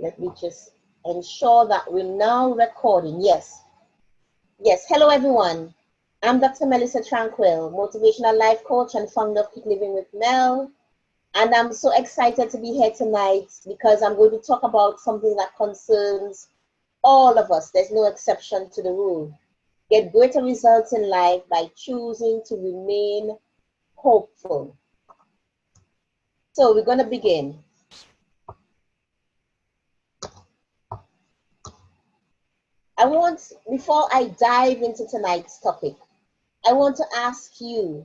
Let me just ensure that we're now recording. Yes. Yes. Hello, everyone. I'm Dr. Melissa Tranquille, motivational life coach and founder of Keep Living with Mel. And I'm so excited to be here tonight because I'm going to talk about something that concerns all of us. There's no exception to the rule. Get greater results in life by choosing to remain hopeful. So we're going to begin. Before I dive into tonight's topic, I want to ask you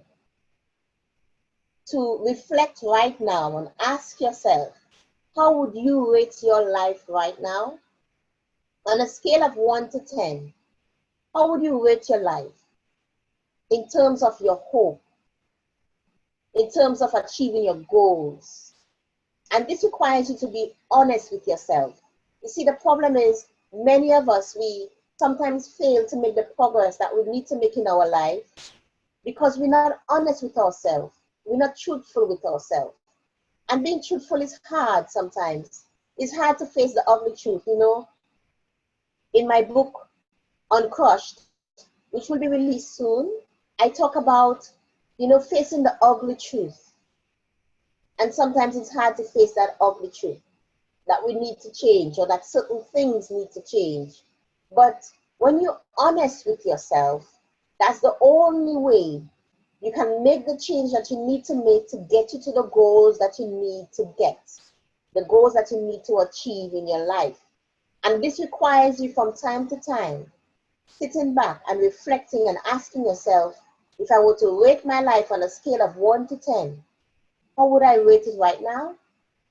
to reflect right now and ask yourself, how would you rate your life right now? On a scale of 1 to 10, how would you rate your life in terms of your hope, in terms of achieving your goals? And this requires you to be honest with yourself. You see, the problem is many of us, we sometimes fail to make the progress that we need to make in our life because we're not honest with ourselves. We're not truthful with ourselves. And being truthful is hard sometimes. It's hard to face the ugly truth, you know. In my book, Uncrushed, which will be released soon, I talk about, facing the ugly truth. And sometimes it's hard to face that ugly truth, that we need to change or that certain things need to change. But when you're honest with yourself, that's the only way you can make the change that you need to make to get you to the goals that you need to get, the goals that you need to achieve in your life. And this requires you from time to time, sitting back and reflecting and asking yourself, if I were to rate my life on a scale of 1 to 10, how would I rate it right now?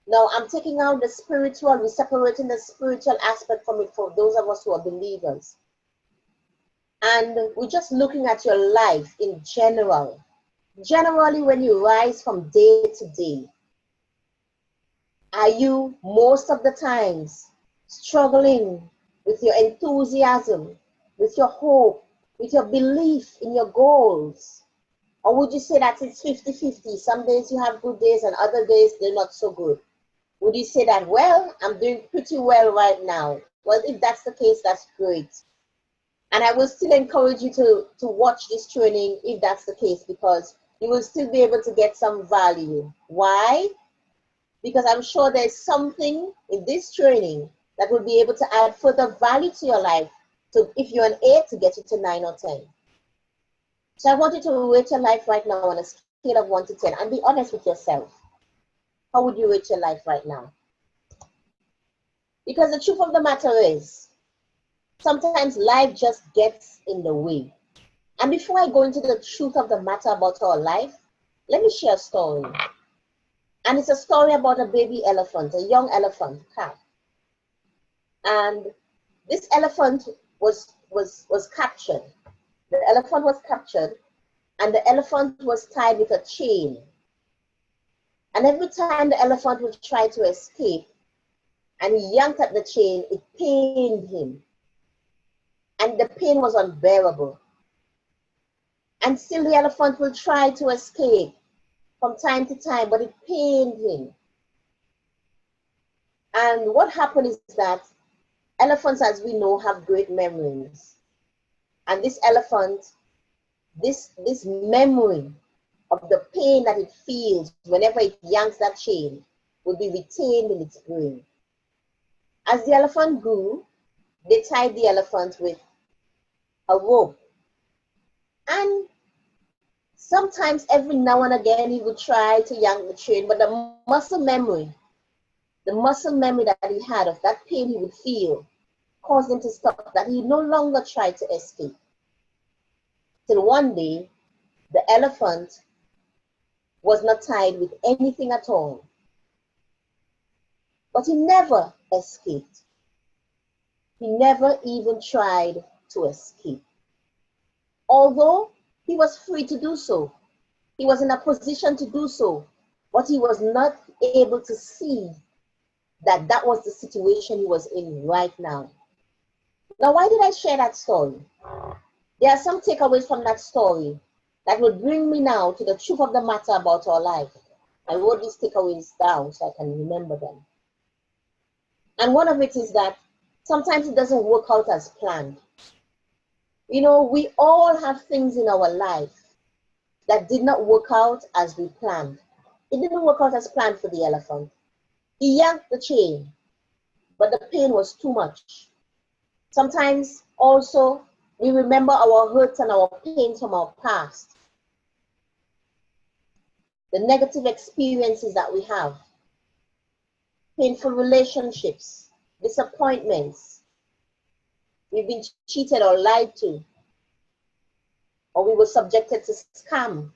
Now, I'm taking out the spiritual, we're separating the spiritual aspect from it for those of us who are believers. And we're just looking at your life in general. Generally, when you rise from day to day, are you most of the times struggling with your enthusiasm, with your hope, with your belief in your goals? Or would you say that it's 50-50? Some days you have good days and other days they're not so good. Would you say that, well, I'm doing pretty well right now? Well, if that's the case, that's great. And I will still encourage you to watch this training if that's the case, because you will still be able to get some value. Why? Because I'm sure there's something in this training that will be able to add further value to your life. So if you're an 8, to get you to 9 or 10. So I want you to rate your life right now on a scale of 1 to 10 and be honest with yourself. How would you rate your life right now? Because the truth of the matter is, sometimes life just gets in the way. And before I go into the truth of the matter about our life, let me share a story. And it's a story about a baby elephant, a young elephant, calf. And this elephant was captured. The elephant was captured, and the elephant was tied with a chain. And every time the elephant would try to escape and he yanked at the chain, it pained him. And the pain was unbearable. And still the elephant will try to escape from time to time, but it pained him. And what happened is that elephants, as we know, have great memories. And this elephant, this memory of the pain that it feels whenever it yanks that chain will be retained in its brain. As the elephant grew, they tied the elephant with a rope. And sometimes every now and again he would try to yank the chain, but the muscle memory that he had of that pain he would feel caused him to stop, that he no longer tried to escape. Till one day, the elephant was not tied with anything at all. But he never escaped. He never even tried to escape. Although he was free to do so. He was in a position to do so, but he was not able to see that that was the situation he was in right now. Now, why did I share that story? There are some takeaways from that story that will bring me now to the truth of the matter about our life. I wrote these takeaways down so I can remember them. And one of it is that sometimes it doesn't work out as planned. You know, we all have things in our life that did not work out as we planned. It didn't work out as planned for the elephant. He yanked the chain, but the pain was too much. Sometimes also we remember our hurts and our pains from our past, the negative experiences that we have, painful relationships, disappointments. We've been cheated or lied to, or we were subjected to scam.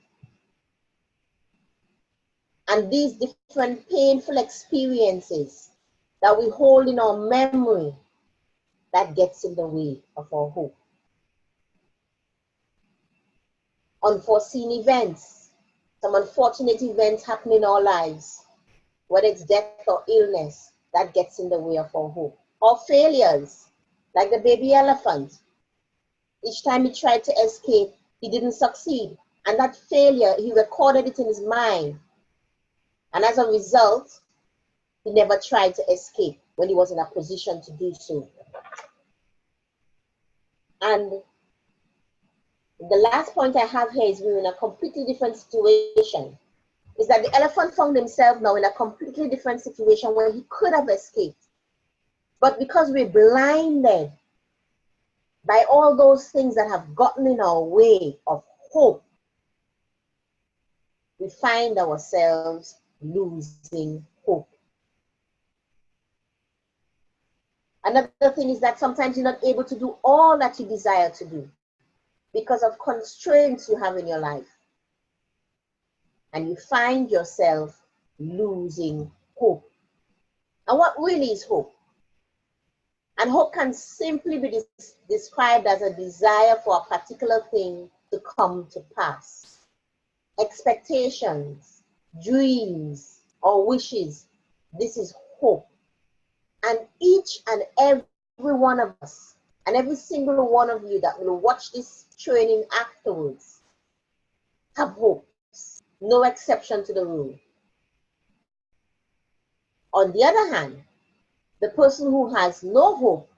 And these different painful experiences that we hold in our memory, that gets in the way of our hope. Unforeseen events, some unfortunate events happen in our lives, whether it's death or illness, that gets in the way of our hope. Or failures, like the baby elephant. Each time he tried to escape, he didn't succeed. And that failure, he recorded it in his mind. And as a result, he never tried to escape when he was in a position to do so. And the last point I have here is we're in a completely different situation. Is that the elephant found himself now in a completely different situation where he could have escaped. But because we're blinded by all those things that have gotten in our way of hope, we find ourselves losing hope. Another thing is that sometimes you're not able to do all that you desire to do because of constraints you have in your life. And you find yourself losing hope. And what really is hope? And hope can simply be described as a desire for a particular thing to come to pass. Expectations, dreams, or wishes, this is hope. And each and every one of us, and every single one of you that will watch this training afterwards, have hopes, no exception to the rule. On the other hand, the person who has no hope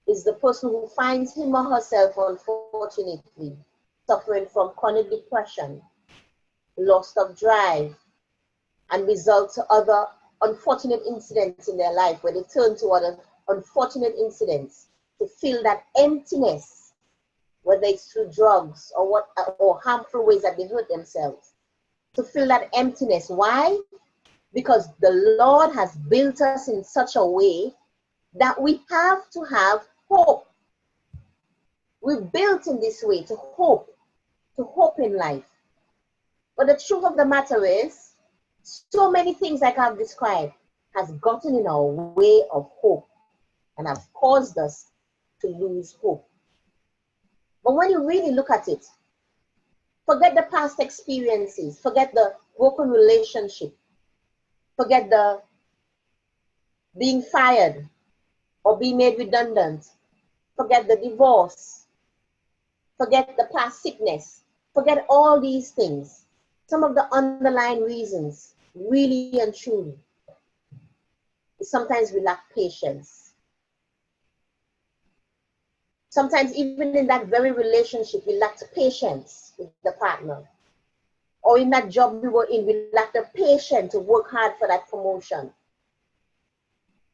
is the person who finds him or herself, unfortunately, suffering from chronic depression, loss of drive, and results to other unfortunate incidents in their life where they turn to other unfortunate incidents to fill that emptiness, whether it's through drugs or harmful ways that they hurt themselves, to fill that emptiness. Why? Because the Lord has built us in such a way that we have to have hope. We're built in this way to hope in life. But the truth of the matter is, so many things like I've described has gotten in our way of hope and have caused us to lose hope. But when you really look at it, forget the past experiences, forget the broken relationship, forget the being fired or being made redundant, forget the divorce, forget the past sickness, forget all these things. Some of the underlying reasons, really and truly, is sometimes we lack patience. Sometimes even in that very relationship, we lacked patience with the partner. Or in that job we were in, we lacked the patience to work hard for that promotion.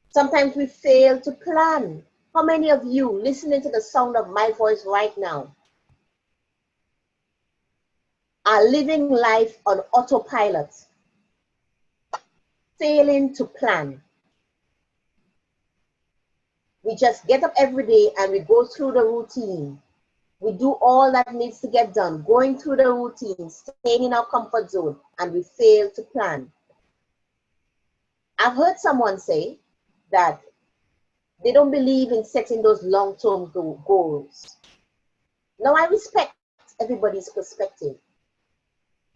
Sometimes we fail to plan. How many of you listening to the sound of my voice right now are living life on autopilot, failing to plan? We just get up every day and we go through the routine. We do all that needs to get done, going through the routine, staying in our comfort zone, and we fail to plan. I've heard someone say that they don't believe in setting those long-term goals. Now, I respect everybody's perspective.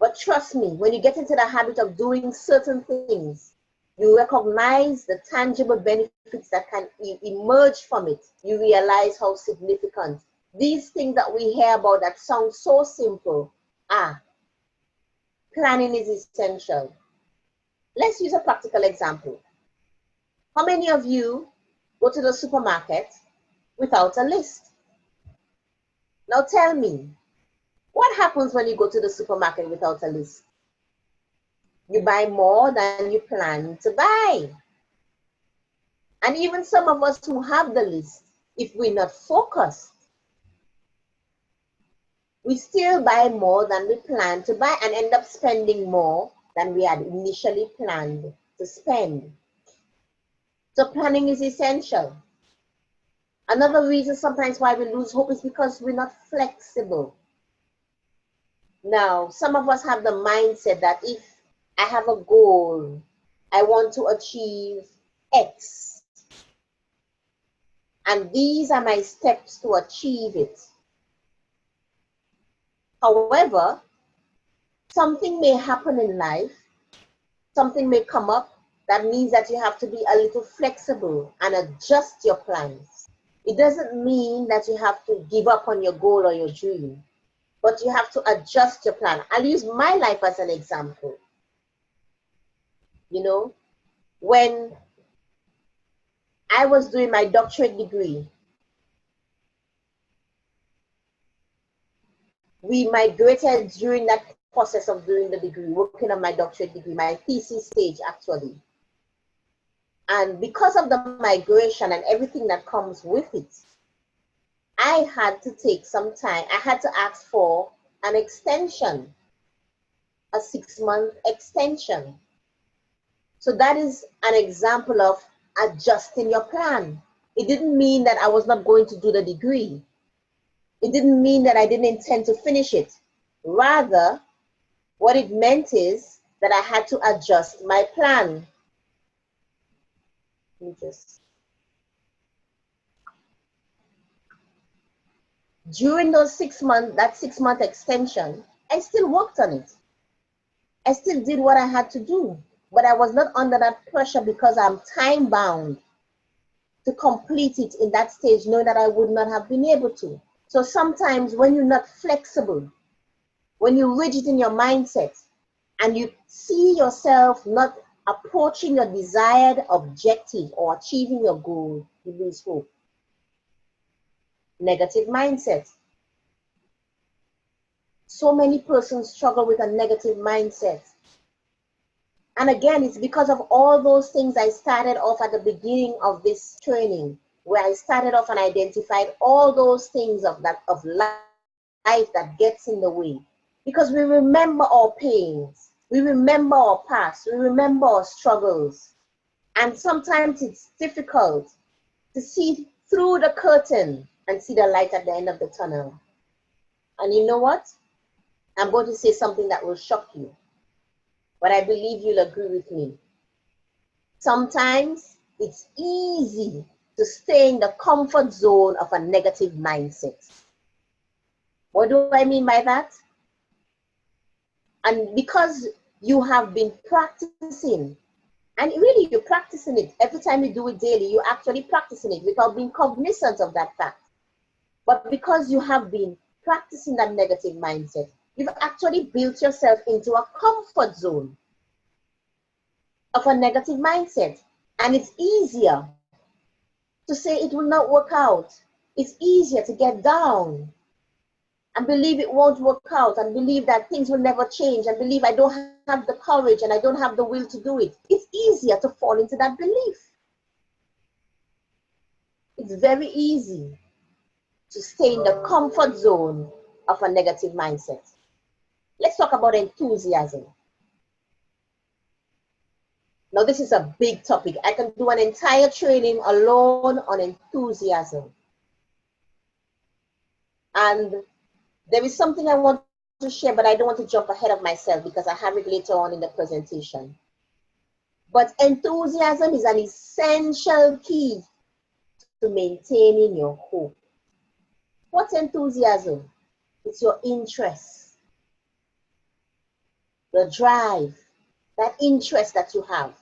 But trust me, when you get into the habit of doing certain things, you recognize the tangible benefits that can emerge from it. You realize how significant these things that we hear about that sound so simple are. Planning is essential. Let's use a practical example. How many of you go to the supermarket without a list? Now tell me, what happens when you go to the supermarket without a list? You buy more than you plan to buy. And even some of us who have the list, if we're not focused, we still buy more than we plan to buy and end up spending more than we had initially planned to spend. So planning is essential. Another reason sometimes why we lose hope is because we're not flexible. Now, some of us have the mindset that if I have a goal, I want to achieve X, and these are my steps to achieve it. However, something may happen in life, something may come up that means that you have to be a little flexible and adjust your plans. It doesn't mean that you have to give up on your goal or your dream, but you have to adjust your plan. I'll use my life as an example. You know, when I was doing my doctorate degree, we migrated during that process of doing the degree, working on my doctorate degree, my thesis stage actually. And because of the migration and everything that comes with it, I had to take some time. I had to ask for an extension, a 6-month extension. So that is an example of adjusting your plan. It didn't mean that I was not going to do the degree. It didn't mean that I didn't intend to finish it. Rather, what it meant is that I had to adjust my plan. During those 6 months, that 6-month extension, I still worked on it. I still did what I had to do, but I was not under that pressure because I'm time bound to complete it in that stage, knowing that I would not have been able to. So sometimes when you're not flexible, when you're rigid in your mindset, and you see yourself not approaching your desired objective or achieving your goal, you lose hope. Negative mindset. So many persons struggle with a negative mindset. And again, it's because of all those things I started off at the beginning of this training, where I started off and identified all those things of life that gets in the way. Because we remember our pains, we remember our past, we remember our struggles. And sometimes it's difficult to see through the curtain and see the light at the end of the tunnel. And you know what? I'm going to say something that will shock you, but I believe you'll agree with me. Sometimes it's easy to stay in the comfort zone of a negative mindset. What do I mean by that? And because you have been practicing, and really you're practicing it, every time you do it daily, you're actually practicing it without being cognizant of that fact. But because you have been practicing that negative mindset, you've actually built yourself into a comfort zone of a negative mindset. And it's easier to say it will not work out. It's easier to get down and believe it won't work out and believe that things will never change and believe I don't have the courage and I don't have the will to do it. It's easier to fall into that belief. It's very easy to stay in the comfort zone of a negative mindset. Let's talk about enthusiasm. Now, this is a big topic. I can do an entire training alone on enthusiasm. And there is something I want to share, but I don't want to jump ahead of myself because I have it later on in the presentation. But enthusiasm is an essential key to maintaining your hope. What's enthusiasm? It's your interest, the drive, that interest that you have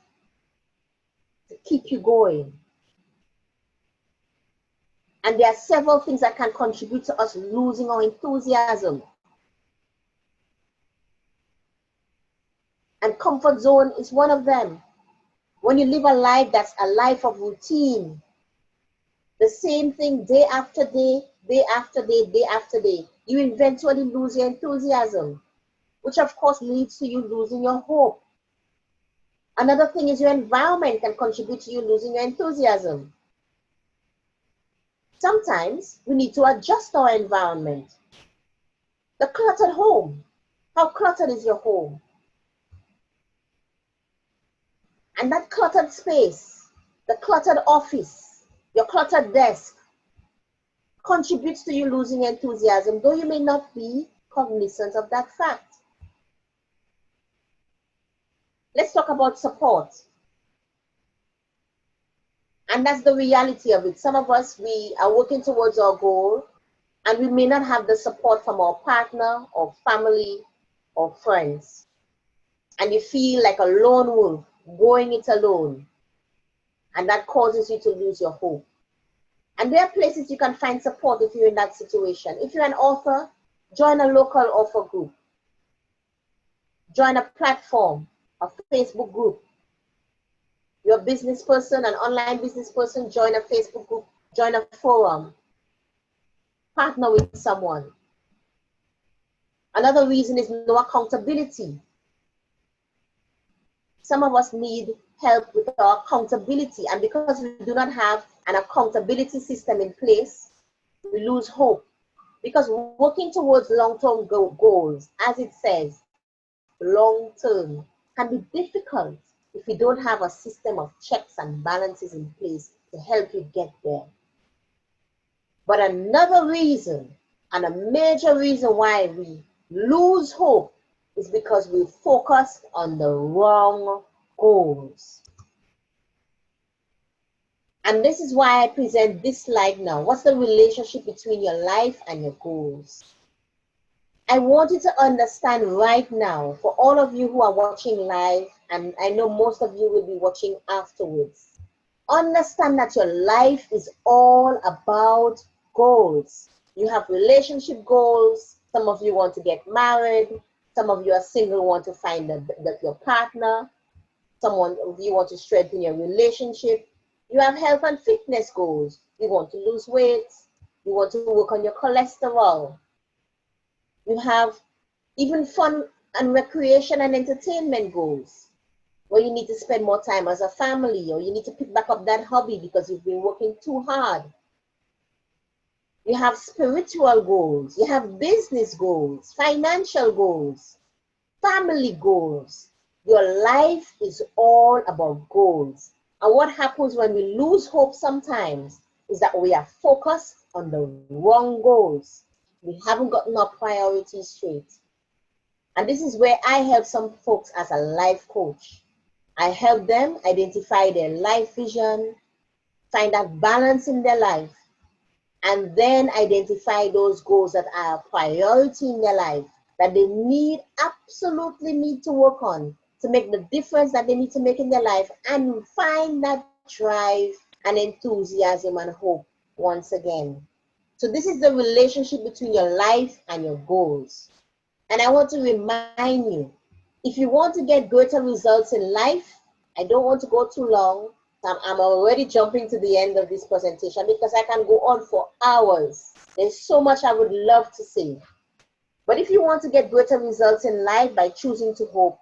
to keep you going. And there are several things that can contribute to us losing our enthusiasm. And comfort zone is one of them. When you live a life that's a life of routine, the same thing day after day, day after day, day after day, you eventually lose your enthusiasm, which of course leads to you losing your hope. Another thing is your environment can contribute to you losing your enthusiasm. Sometimes we need to adjust our environment. The cluttered home. How cluttered is your home? And that cluttered space, the cluttered office, your cluttered desk contributes to you losing enthusiasm, though you may not be cognizant of that fact. Let's talk about support. And that's the reality of it. Some of us, we are working towards our goal, and we may not have the support from our partner or family or friends. And you feel like a lone wolf, going it alone. And that causes you to lose your hope. And there are places you can find support if you're in that situation. If you're an author, join a local author group. Join a platform, a Facebook group. You're a business person, an online business person, join a Facebook group, join a forum. Partner with someone. Another reason is no accountability. Some of us need help with our accountability, and because we do not have an accountability system in place, we lose hope. Because working towards long-term goals, as it says, long-term, can be difficult if you don't have a system of checks and balances in place to help you get there. But another reason, and a major reason why we lose hope, is because we focus on the wrong goals. And this is why I present this slide now. What's the relationship between your life and your goals? I want you to understand right now, for all of you who are watching live, and I know most of you will be watching afterwards, understand that your life is all about goals. You have relationship goals. Some of you want to get married. Some of you are single, want to find your partner. Some of you want to strengthen your relationship. You have health and fitness goals. You want to lose weight. You want to work on your cholesterol. You have even fun and recreation and entertainment goals, where you need to spend more time as a family, or you need to pick back up that hobby because you've been working too hard. You have spiritual goals. You have business goals, financial goals, family goals. Your life is all about goals. And what happens when we lose hope sometimes is that we are focused on the wrong goals. We haven't gotten our priorities straight. And this is where I help some folks as a life coach. I help them identify their life vision, find that balance in their life, and then identify those goals that are a priority in their life, that they absolutely need to work on to make the difference that they need to make in their life, and find that drive and enthusiasm and hope once again. So this is the relationship between your life and your goals. And I want to remind you, if you want to get greater results in life, I don't want to go too long. I'm already jumping to the end of this presentation because I can go on for hours. There's so much I would love to say. But if you want to get greater results in life by choosing to hope,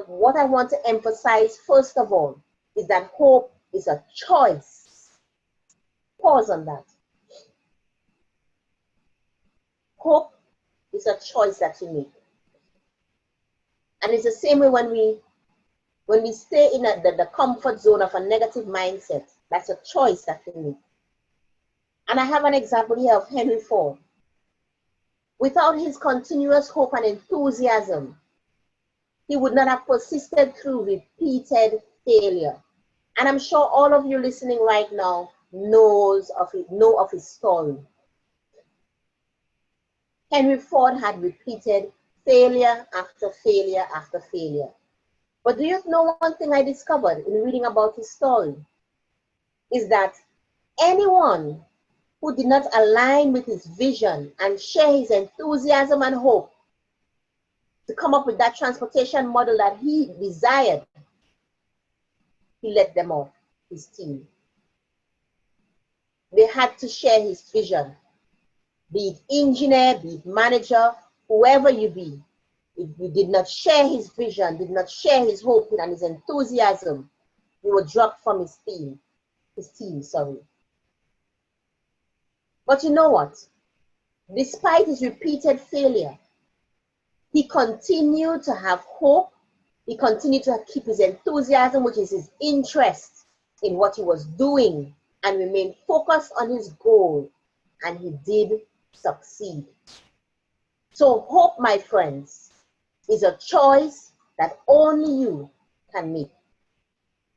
what I want to emphasize first of all is that hope is a choice. Pause on that. Hope is a choice that you make. And it's the same way when we stay in the comfort zone of a negative mindset. That's a choice that we make. And I have an example here of Henry Ford. Without his continuous hope and enthusiasm, he would not have persisted through repeated failure. And I'm sure all of you listening right now know of his story. Henry Ford had repeated failure after failure after failure. But do you know one thing I discovered in reading about his story? Is that anyone who did not align with his vision and share his enthusiasm and hope to come up with that transportation model that he desired, he let them off, his team. They had to share his vision. Be it engineer, be it manager, whoever you be. If you did not share his vision, did not share his hope and his enthusiasm, you were dropped from his team. But you know what? Despite his repeated failure, he continued to have hope. He continued to keep his enthusiasm, which is his interest in what he was doing, and remain focused on his goal, and he did succeed. So hope, my friends, is a choice that only you can make.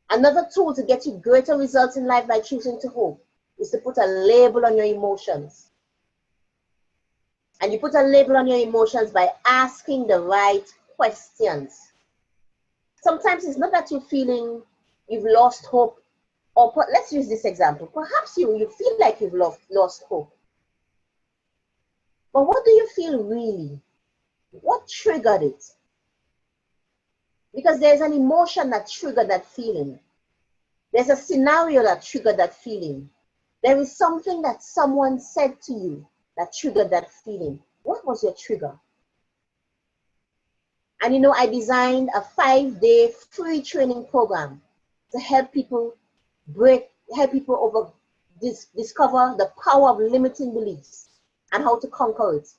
Another tool to get you greater results in life by choosing to hope is to put a label on your emotions. And you put a label on your emotions by asking the right questions. Sometimes it's not that you're feeling you've lost hope, or let's use this example. Perhaps you feel like you've lost hope. But what do you feel really? What triggered it? Because there's an emotion that triggered that feeling. There's a scenario that triggered that feeling. There is something that someone said to you that triggered that feeling. What was your trigger? And you know, I designed a 5-day free training program to help people discover the power of limiting beliefs and how to conquer it.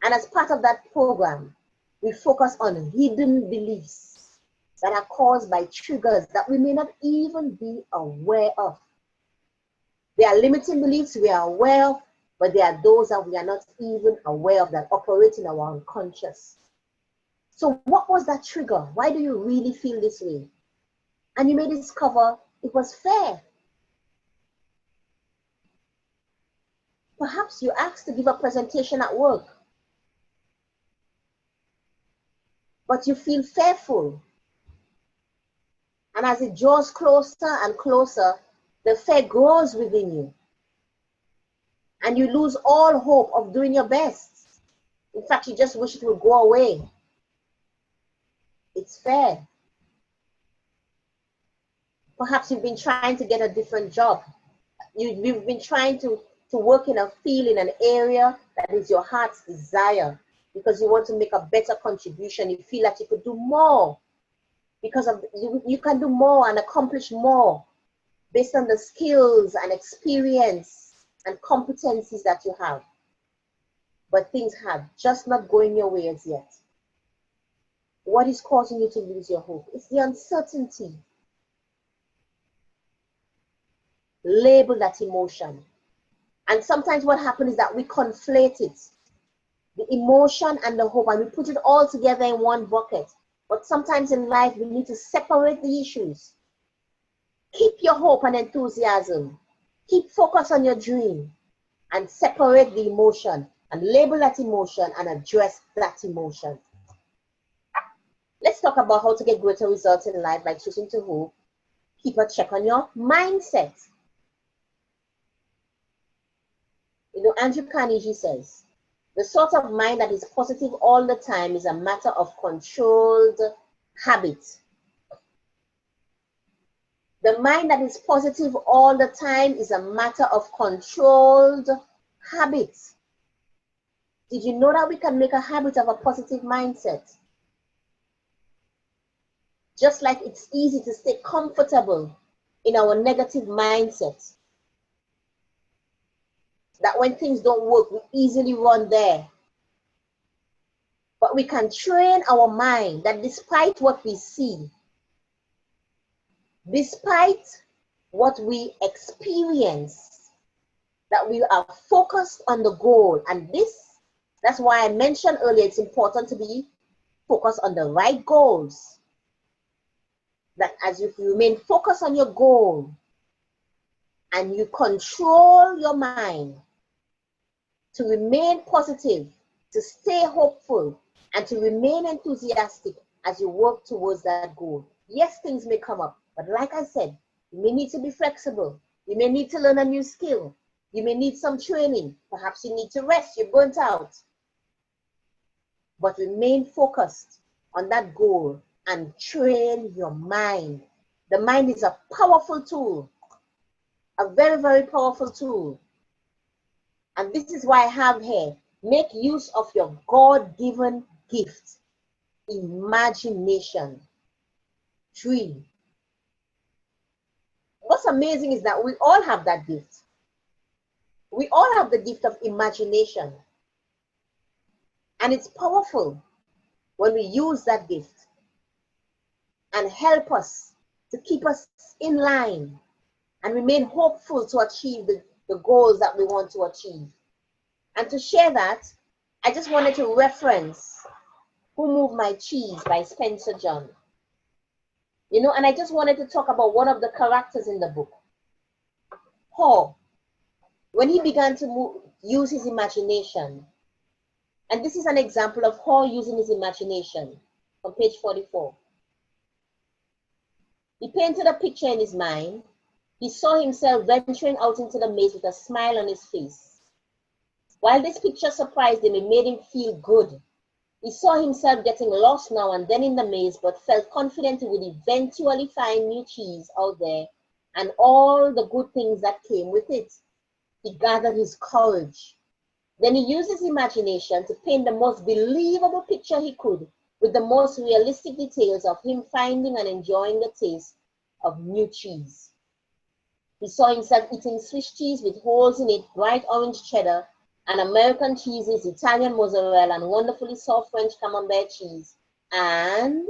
And as part of that program, we focus on hidden beliefs that are caused by triggers that we may not even be aware of. There are limiting beliefs we are aware of, but there are those that we are not even aware of that operate in our unconscious. So what was that trigger? Why do you really feel this way? And you may discover it was fear. Perhaps you asked to give a presentation at work, but you feel fearful. And as it draws closer and closer, the fear grows within you. And you lose all hope of doing your best. In fact, you just wish it would go away. It's fear. Perhaps you've been trying to get a different job. You've been trying to work in a field, in an area that is your heart's desire, because you want to make a better contribution. You feel that you could do more because of you can do more and accomplish more based on the skills and experience and competencies that you have. But things have just not going your way as yet. What is causing you to lose your hope? It's the uncertainty. Label that emotion. And sometimes what happens is that we conflate it, the emotion and the hope, and we put it all together in one bucket. But sometimes in life, we need to separate the issues. Keep your hope and enthusiasm. Keep focus on your dream and separate the emotion and label that emotion and address that emotion. Let's talk about how to get greater results in life by choosing to hope. Keep a check on your mindset. You know, Andrew Carnegie says, the sort of mind that is positive all the time is a matter of controlled habit. The mind that is positive all the time is a matter of controlled habit. Did you know that we can make a habit of a positive mindset? Just like it's easy to stay comfortable in our negative mindset. That when things don't work, we easily run there. But we can train our mind that despite what we see, despite what we experience, that we are focused on the goal. And that's why I mentioned earlier, it's important to be focused on the right goals. That as if you remain focused on your goal and you control your mind to remain positive, to stay hopeful, and to remain enthusiastic as you work towards that goal. Yes, things may come up, but like I said, you may need to be flexible. You may need to learn a new skill. You may need some training. Perhaps you need to rest. You're burnt out. But remain focused on that goal and train your mind The mind is a powerful tool, a very, very powerful tool. And this is why I have here, make use of your God-given gift, imagination. 3. What's amazing is that we all have that gift. We all have the gift of imagination. And it's powerful when we use that gift and help us to keep us in line and remain hopeful to achieve the goals that we want to achieve. And to share that, I just wanted to reference Who Moved My Cheese by Spencer John. You know, and I just wanted to talk about one of the characters in the book. Paul, when he began to use his imagination, and this is an example of Paul using his imagination on page 44. He painted a picture in his mind. He saw himself venturing out into the maze with a smile on his face. While this picture surprised him, it made him feel good. He saw himself getting lost now and then in the maze, but felt confident he would eventually find new cheese out there and all the good things that came with it. He gathered his courage. Then he used his imagination to paint the most believable picture he could, with the most realistic details of him finding and enjoying the taste of new cheese. He saw himself eating Swiss cheese with holes in it, bright orange cheddar, and American cheeses, Italian mozzarella, and wonderfully soft French camembert cheese. And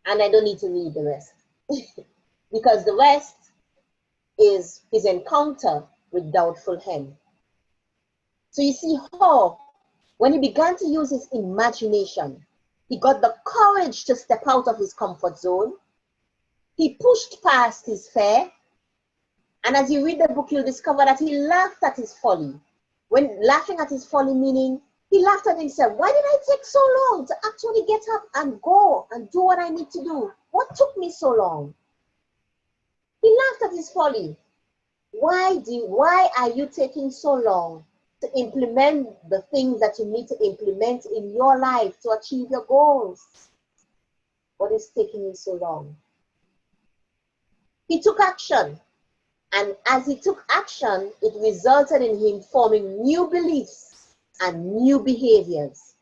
I don't need to read the rest because the rest is his encounter with doubtful hen. So you see how when he began to use his imagination, he got the courage to step out of his comfort zone. He pushed past his fear. And as you read the book, you'll discover that he laughed at his folly. When laughing at his folly, meaning he laughed at himself. Why did I take so long to actually get up and go and do what I need to do? What took me so long? He laughed at his folly. Why are you taking so long to implement the things that you need to implement in your life to achieve your goals? What is taking you so long? He took action. And as he took action, it resulted in him forming new beliefs and new behaviors.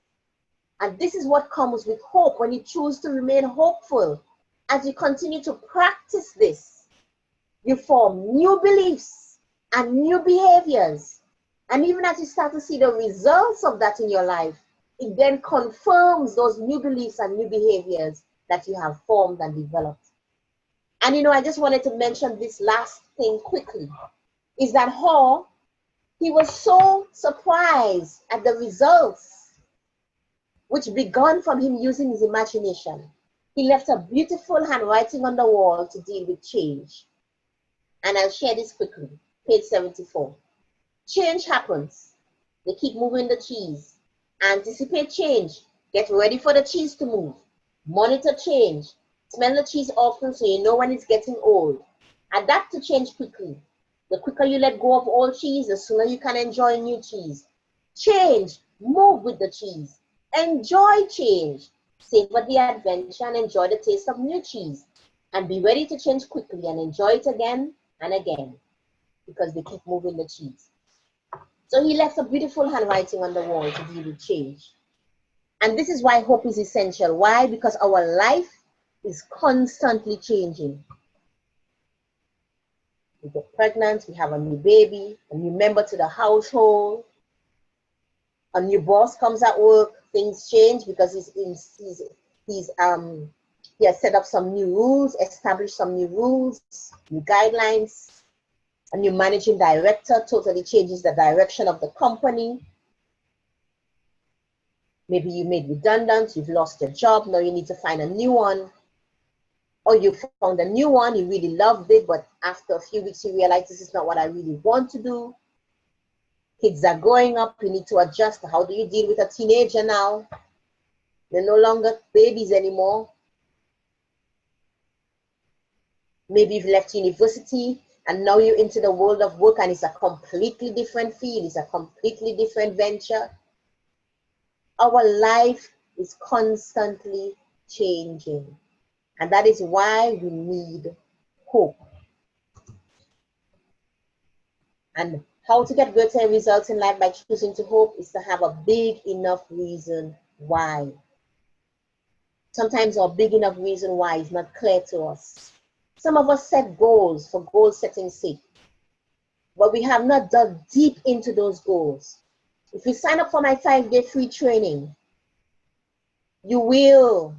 And this is what comes with hope when you choose to remain hopeful. As you continue to practice this, you form new beliefs and new behaviors. And even as you start to see the results of that in your life, it then confirms those new beliefs and new behaviors that you have formed and developed. And you know, I just wanted to mention this last thing quickly, is that how he was so surprised at the results which began from him using his imagination. He left a beautiful handwriting on the wall to deal with change. And I'll share this quickly. Page 74. Change happens. They keep moving the cheese. Anticipate change. Get ready for the cheese to move. Monitor change. Smell the cheese often so you know when it's getting old. Adapt to change quickly. The quicker you let go of old cheese, the sooner you can enjoy new cheese. Change. Move with the cheese. Enjoy change. Savor the adventure and enjoy the taste of new cheese. And be ready to change quickly and enjoy it again and again, because they keep moving the cheese. So he left a beautiful handwriting on the wall to deal with change. And this is why hope is essential. Why? Because our life is constantly changing. We get pregnant, we have a new baby, a new member to the household, a new boss comes at work, things change because he has set up some new rules, established some new rules, new guidelines. A new managing director totally changes the direction of the company. Maybe you made redundant, you've lost your job, now you need to find a new one. Or you found a new one, you really loved it, but after a few weeks you realize this is not what I really want to do. Kids are growing up, you need to adjust. How do you deal with a teenager now? They're no longer babies anymore. Maybe you've left university and now you're into the world of work and it's a completely different field, it's a completely different venture. Our life is constantly changing. And that is why we need hope. And how to get greater results in life by choosing to hope is to have a big enough reason why. Sometimes our big enough reason why is not clear to us. Some of us set goals for goal setting sake, but we have not dug deep into those goals. If you sign up for my 5-day free training, you will,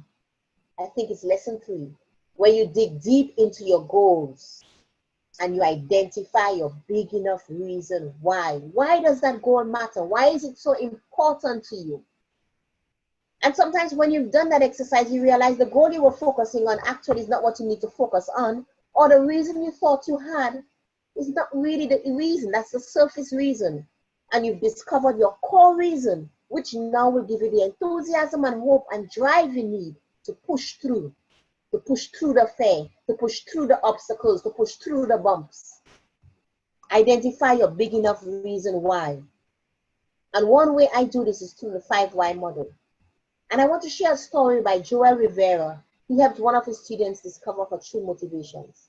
I think it's lesson 3, where you dig deep into your goals and you identify your big enough reason why. Why does that goal matter? Why is it so important to you? And sometimes when you've done that exercise, you realize the goal you were focusing on actually is not what you need to focus on, or the reason you thought you had is not really the reason. That's the surface reason. And you've discovered your core reason, which now will give you the enthusiasm and hope and drive you need to push through the fear, to push through the obstacles, to push through the bumps. Identify your big enough reason why. And one way I do this is through the 5 why model. And I want to share a story by Joel Rivera. He helped one of his students discover her true motivations.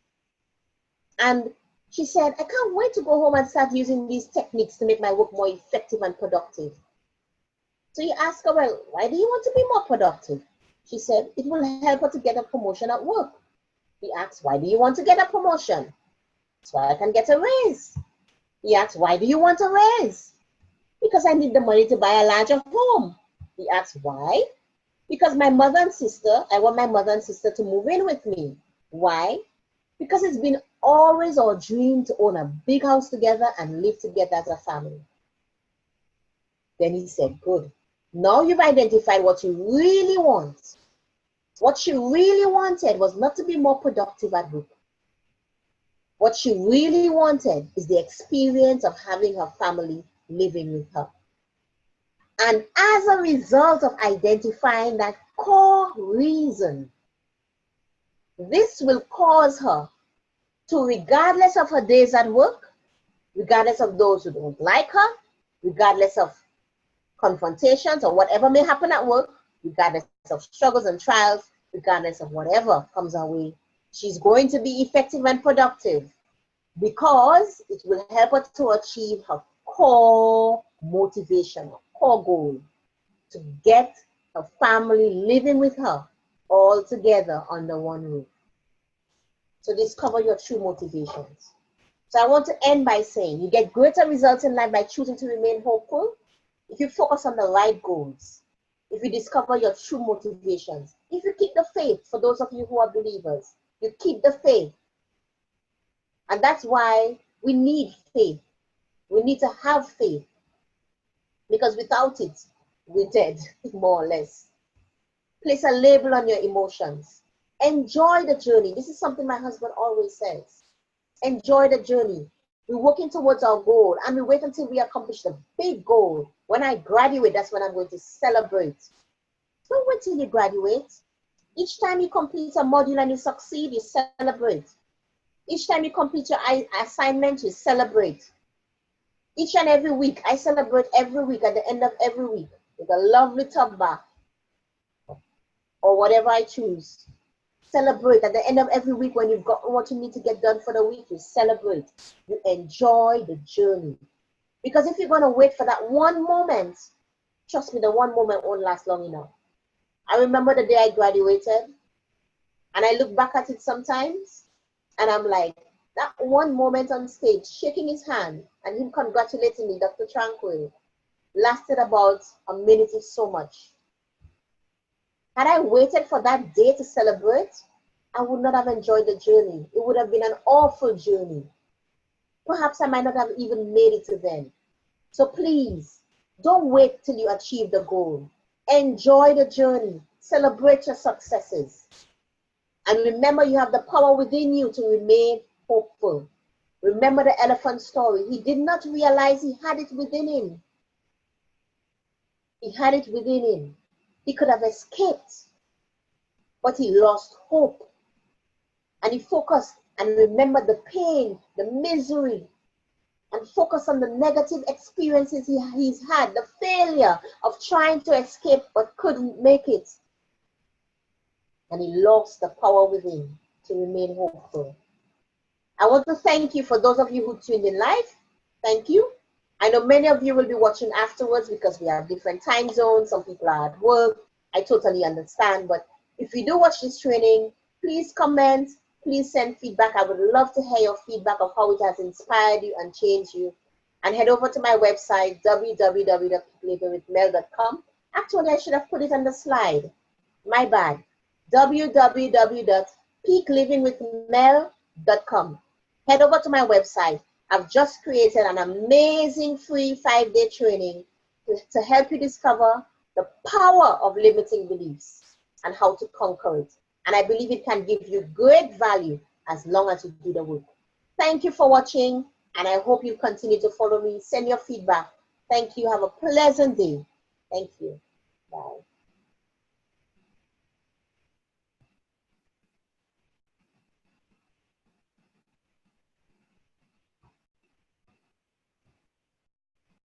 And she said, I can't wait to go home and start using these techniques to make my work more effective and productive. So he asked her, well, why do you want to be more productive? She said, it will help her to get a promotion at work. He asked, why do you want to get a promotion? So I can get a raise. He asked, why do you want a raise? Because I need the money to buy a larger home. He asked, why? Because my mother and sister, I want my mother and sister to move in with me. Why? Because it's been always our dream to own a big house together and live together as a family. Then he said, good. Now you've identified what you really want. What she really wanted was not to be more productive at work. What she really wanted is the experience of having her family living with her. And as a result of identifying that core reason, this will cause her to, regardless of her days at work, regardless of those who don't like her, regardless of confrontations or whatever may happen at work, regardless of struggles and trials, regardless of whatever comes her way, she's going to be effective and productive because it will help her to achieve her core motivation, her core goal, to get her family living with her all together under one roof. So discover your true motivations. So I want to end by saying you get greater results in life by choosing to remain hopeful if you focus on the right goals, if you discover your true motivations, if you keep the faith. For those of you who are believers, you keep the faith. And that's why we need faith. We need to have faith, because without it, we're dead, more or less. Place a label on your emotions. Enjoy the journey. This is something my husband always says. Enjoy the journey. We're working towards our goal, and we wait until we accomplish the big goal. When I graduate, that's when I'm going to celebrate. Don't wait till you graduate. Each time you complete a module and you succeed, you celebrate. Each time you complete your assignment, you celebrate. Each and every week, I celebrate every week, at the end of every week, with a lovely tub bath or whatever I choose. Celebrate at the end of every week. When you've got what you need to get done for the week, you celebrate. You enjoy the journey. Because if you're going to wait for that one moment, trust me, the one moment won't last long enough. I remember the day I graduated, and I look back at it sometimes, and I'm like, that one moment on stage, shaking his hand, and him congratulating me, Dr. Tranquille, lasted about a minute if so much. Had I waited for that day to celebrate, I would not have enjoyed the journey. It would have been an awful journey. Perhaps I might not have even made it to then. So please, don't wait till you achieve the goal. Enjoy the journey. Celebrate your successes. And remember, you have the power within you to remain hopeful. Remember the elephant story. He did not realize he had it within him. He had it within him. He could have escaped, but he lost hope. And he focused and remembered the pain, the misery, and focused on the negative experiences he's had, the failure of trying to escape but couldn't make it. and he lost the power within to remain hopeful. I want to thank you for those of you who tuned in live. Thank you. I know many of you will be watching afterwards because we have different time zones. Some people are at work. I totally understand. But if you do watch this training, please comment. Please send feedback. I would love to hear your feedback of how it has inspired you and changed you. And head over to my website, www.peaklivingwithmel.com. Actually, I should have put it on the slide. My bad. www.peaklivingwithmel.com. Head over to my website. I've just created an amazing free 5-day training to help you discover the power of limiting beliefs and how to conquer it. And I believe it can give you great value as long as you do the work. Thank you for watching, and I hope you continue to follow me. Send your feedback. Thank you. Have a pleasant day. Thank you. Bye.